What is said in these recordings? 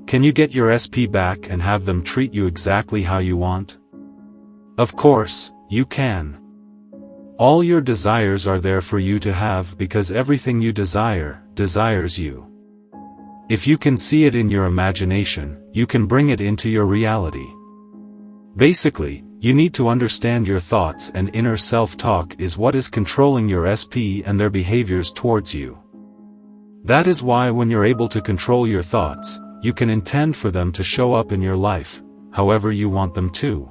Can you get your SP back and have them treat you exactly how you want? Of course, you can. All your desires are there for you to have because everything you desire, desires you. If you can see it in your imagination, you can bring it into your reality. Basically, you need to understand your thoughts and inner self-talk is what is controlling your SP and their behaviors towards you. That is why when you're able to control your thoughts, you can intend for them to show up in your life, however you want them to.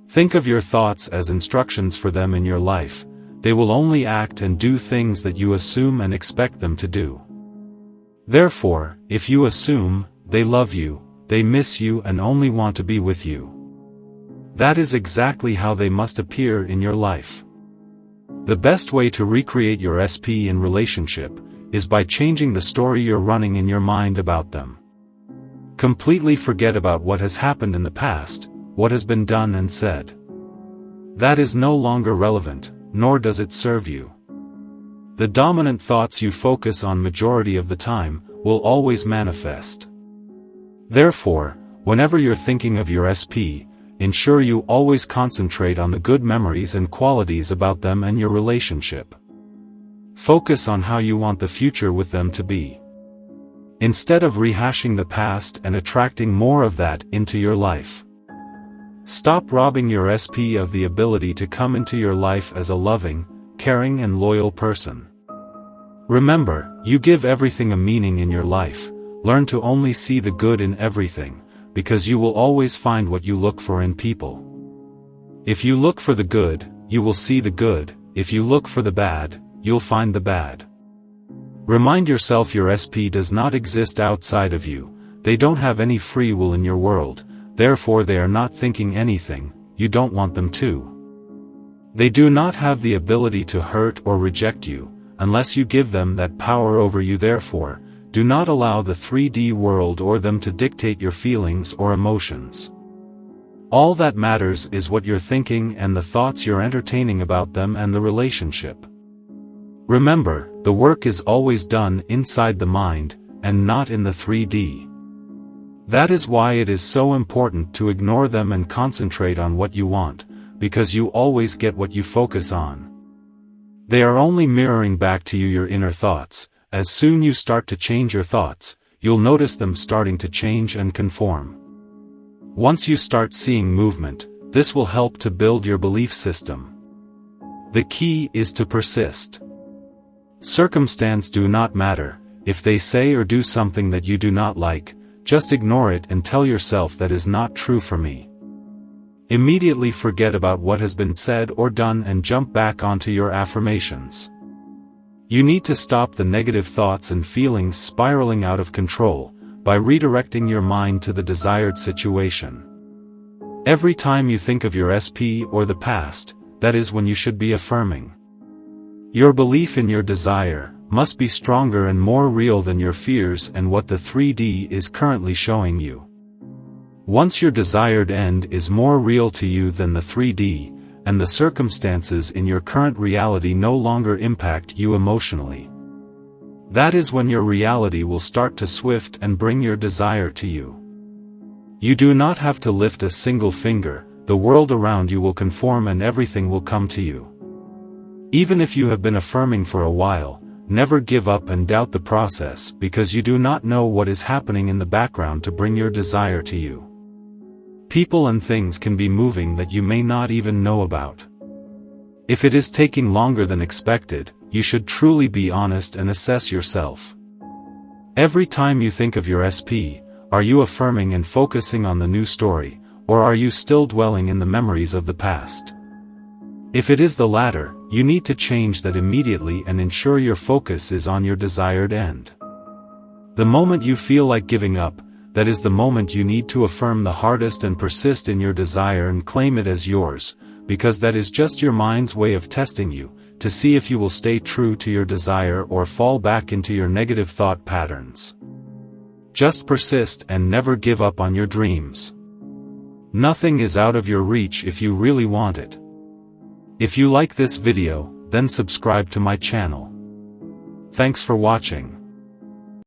Think of your thoughts as instructions for them in your life. They will only act and do things that you assume and expect them to do. Therefore, if you assume, they love you, they miss you and only want to be with you. That is exactly how they must appear in your life. The best way to recreate your SP in relationship is by changing the story you're running in your mind about them. Completely forget about what has happened in the past, what has been done and said. That is no longer relevant, nor does it serve you. The dominant thoughts you focus on majority of the time will always manifest. Therefore, whenever you're thinking of your SP, ensure you always concentrate on the good memories and qualities about them and your relationship. Focus on how you want the future with them to be. Instead of rehashing the past and attracting more of that into your life. Stop robbing your SP of the ability to come into your life as a loving, caring and loyal person. Remember, you give everything a meaning in your life. Learn to only see the good in everything, because you will always find what you look for in people. If you look for the good, you will see the good. If you look for the bad, you'll find the bad. Remind yourself your SP does not exist outside of you. They don't have any free will in your world, therefore they are not thinking anything you don't want them to. They do not have the ability to hurt or reject you, unless you give them that power over you. Therefore, do not allow the 3D world or them to dictate your feelings or emotions. All that matters is what you're thinking and the thoughts you're entertaining about them and the relationship. Remember, the work is always done inside the mind, and not in the 3D. That is why it is so important to ignore them and concentrate on what you want, because you always get what you focus on. They are only mirroring back to you your inner thoughts. As soon you start to change your thoughts, you'll notice them starting to change and conform. Once you start seeing movement, this will help to build your belief system. The key is to persist. Circumstance do not matter. If they say or do something that you do not like, just ignore it and tell yourself that is not true for me. Immediately forget about what has been said or done and jump back onto your affirmations. You need to stop the negative thoughts and feelings spiraling out of control, by redirecting your mind to the desired situation. Every time you think of your SP or the past, that is when you should be affirming. Your belief in your desire must be stronger and more real than your fears and what the 3D is currently showing you. Once your desired end is more real to you than the 3D, and the circumstances in your current reality no longer impact you emotionally. That is when your reality will start to swift and bring your desire to you. You do not have to lift a single finger, the world around you will conform and everything will come to you. Even if you have been affirming for a while, never give up and doubt the process because you do not know what is happening in the background to bring your desire to you. People and things can be moving that you may not even know about. If it is taking longer than expected, you should truly be honest and assess yourself. Every time you think of your SP, are you affirming and focusing on the new story, or are you still dwelling in the memories of the past? If it is the latter, you need to change that immediately and ensure your focus is on your desired end. The moment you feel like giving up, that is the moment you need to affirm the hardest and persist in your desire and claim it as yours, because that is just your mind's way of testing you, to see if you will stay true to your desire or fall back into your negative thought patterns. Just persist and never give up on your dreams. Nothing is out of your reach if you really want it. If you like this video, then subscribe to my channel. Thanks for watching.